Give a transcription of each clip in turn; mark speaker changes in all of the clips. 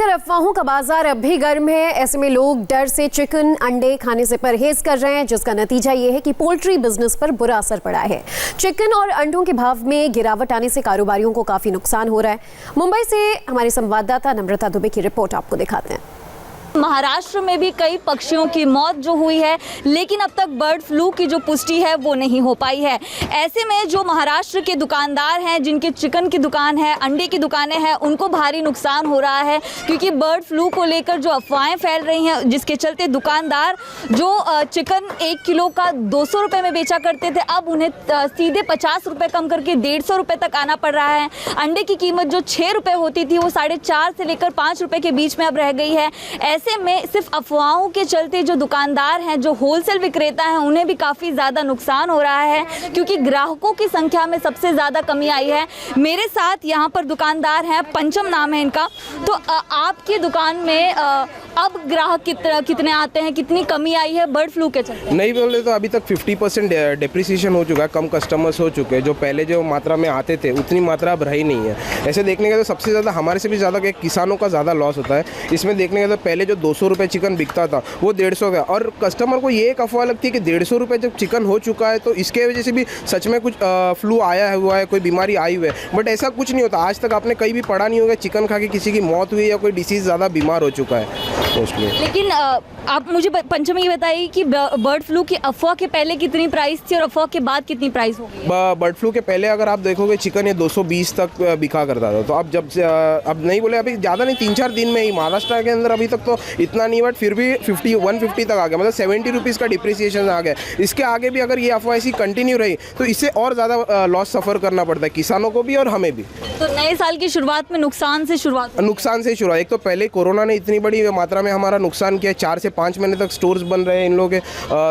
Speaker 1: लेकर अफवाहों का बाजार अब भी गर्म है। ऐसे में लोग डर से चिकन अंडे खाने से परहेज कर रहे हैं, जिसका नतीजा ये है कि पोल्ट्री बिजनेस पर बुरा असर पड़ा है। चिकन और अंडों के भाव में गिरावट आने से कारोबारियों को काफी नुकसान हो रहा है। मुंबई से हमारे संवाददाता नम्रता दुबे की रिपोर्ट आपको दिखाते हैं।
Speaker 2: महाराष्ट्र में भी कई पक्षियों की मौत जो हुई है, लेकिन अब तक बर्ड फ्लू की जो पुष्टि है वो नहीं हो पाई है। ऐसे में जो महाराष्ट्र के दुकानदार हैं, जिनके चिकन की दुकान है, अंडे की दुकानें हैं, उनको भारी नुकसान हो रहा है, क्योंकि बर्ड फ्लू को लेकर जो अफवाहें फैल रही हैं, जिसके चलते दुकानदार जो चिकन 1 किलो का 200 रुपये में बेचा करते थे, अब उन्हें सीधे 50 रुपये कम करके 150 रुपये तक आना पड़ रहा है। अंडे की कीमत जो 6 रुपये होती थी, वो 4.5 से लेकर 5 रुपये के बीच में अब रह गई है। ऐसे में सिर्फ अफवाहों के चलते जो दुकानदार हैं, जो होलसेल विक्रेता हैं, उन्हें भी काफ़ी ज़्यादा नुकसान हो रहा है, क्योंकि ग्राहकों की संख्या में सबसे ज़्यादा कमी आई है। मेरे साथ यहाँ पर दुकानदार हैं, पंचम नाम है इनका। तो आपकी दुकान में अब ग्राहक कितने आते हैं, कितनी कमी आई है बर्ड फ्लू के चलते?
Speaker 3: नहीं बोले तो अभी तक 50% डिप्रिसिएशन हो चुका है, कम कस्टमर्स हो चुके हैं। जो पहले जो मात्रा में आते थे उतनी मात्रा अब रही नहीं है। ऐसे देखने का तो सबसे ज़्यादा हमारे से भी ज़्यादा किसानों का ज़्यादा लॉस होता है। इसमें देखने का तो पहले जो 200 रुपये चिकन बिकता था वो 150 का, और कस्टमर को ये एक अफवाह लगती है कि 150 रुपये जब चिकन हो चुका है तो इसके वजह से भी सच में कुछ फ्लू आया हुआ है, कोई बीमारी आई हुई है। बट ऐसा कुछ नहीं होता। आज तक आपने कहीं भी पढ़ा नहीं होगा चिकन खा के किसी की मौत हुई या कोई डिसीज़ ज़्यादा बीमार हो चुका है मोस्टली।
Speaker 2: लेकिन आप मुझे पंचम ये बताइए कि बर्ड फ्लू की अफवाह के पहले कितनी प्राइस थी और अफवाह के बाद कितनी प्राइस होगी?
Speaker 3: बर्ड फ्लू के पहले अगर आप देखोगे चिकन ये 220 तक बिका करता था। तो अब जब से अब नहीं बोले, अभी ज़्यादा नहीं, 3-4 दिन में ही महाराष्ट्र के अंदर अभी तक तो इतना नहीं, बट फिर भी 150 तक आ गया। मतलब 70 रुपीज़ का डिप्रिसिएशन आ गया। इसके आगे भी अगर ये अफवाह ऐसी कंटिन्यू रही तो इससे और ज़्यादा लॉस सफ़र करना पड़ता है किसानों को भी और हमें भी।
Speaker 2: तो नए साल की शुरुआत में नुकसान से शुरुआत
Speaker 3: एक तो पहले कोरोना ने इतनी बड़ी मात्रा में हमारा नुकसान किया। 4 से 5 महीने तक स्टोर्स बन रहे हैं इन लोगों के,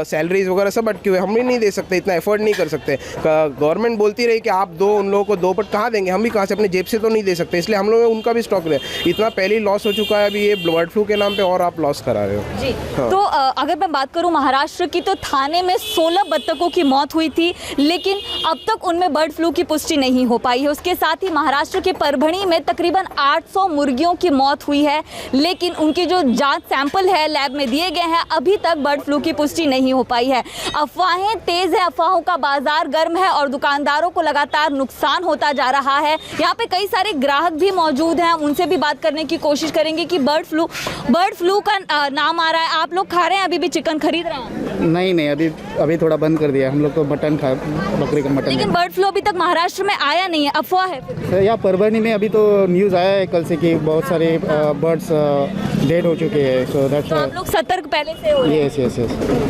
Speaker 3: सैलरीज वगैरह सब, बट हम भी नहीं दे सकते, इतना एफर्ट नहीं कर सकते। गवर्नमेंट बोलती रही कि आप दो, उन लोगों को दो, बट कहाँ देंगे? हम भी कहाँ से, अपने जेब से तो नहीं दे सकते। इसलिए हम लोग उनका भी स्टॉक रहे। इतना पहले लॉस हो चुका है, अभी ये बर्ड फ्लू के नाम पे और आप लॉस करा रहे हो जी। हाँ।
Speaker 2: तो अगर मैं बात करूं महाराष्ट्र की, तो थाने में 16 बत्तखों की मौत हुई थी, लेकिन अब तक उनमें बर्ड फ्लू की पुष्टि नहीं हो पाई है। उसके साथ ही महाराष्ट्र के परभणी में तकरीबन 800 मुर्गियों की मौत हुई है, लेकिन उनकी जो जांच सैंपल है लैब में दिए गए हैं, अभी तक बर्ड फ्लू की पुष्टि नहीं हो पाई है। अफवाहें तेज है, अफवाहों का बाजार गर्म है और दुकानदारों को लगातार नुकसान होता जा रहा है। यहाँ पे कई सारे ग्राहक भी मौजूद हैं, उनसे भी बात करने की कोशिश करेंगे कि बर्ड फ्लू का नाम आ रहा है। आप लोग खा रहे हैं, अभी भी चिकन खरीद रहे हैं?
Speaker 4: नहीं, अभी थोड़ा बंद कर दिया। हम लोग तो मटन खा, बकरी का मटन।
Speaker 2: लेकिन बर्ड फ्लू अभी तक महाराष्ट्र में आया नहीं है, अफवाह है।
Speaker 4: यहाँ परभणी में अभी तो न्यूज़ आया है कल से कि बहुत सारे बर्ड्स डेड हो चुके हैं। सो दैट्स,
Speaker 2: आप लोग सतर्क पहले से हो?
Speaker 4: यस।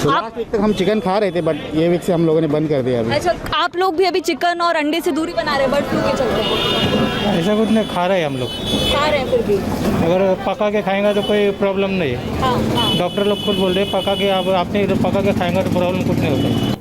Speaker 4: लास्ट वीक तक हम चिकन खा रहे थे, बट ये वीक से हम लोगों ने बंद कर दिया अभी।
Speaker 2: अच्छा, आप लोग भी अभी चिकन और अंडे से दूरी बना रहे हैं बर्ड फ्लू के चलते?
Speaker 5: ऐसा कुछ नहीं, खा रहे हैं हम लोग।
Speaker 2: खा रहे हैं फिर भी?
Speaker 5: अगर पका के खाएंगे तो कोई प्रॉब्लम नहीं है।
Speaker 2: हाँ।
Speaker 5: डॉक्टर लोग खुद बोल रहे हैं पका के, आप आपने पका के खाएंगे तो प्रॉब्लम कुछ नहीं होता।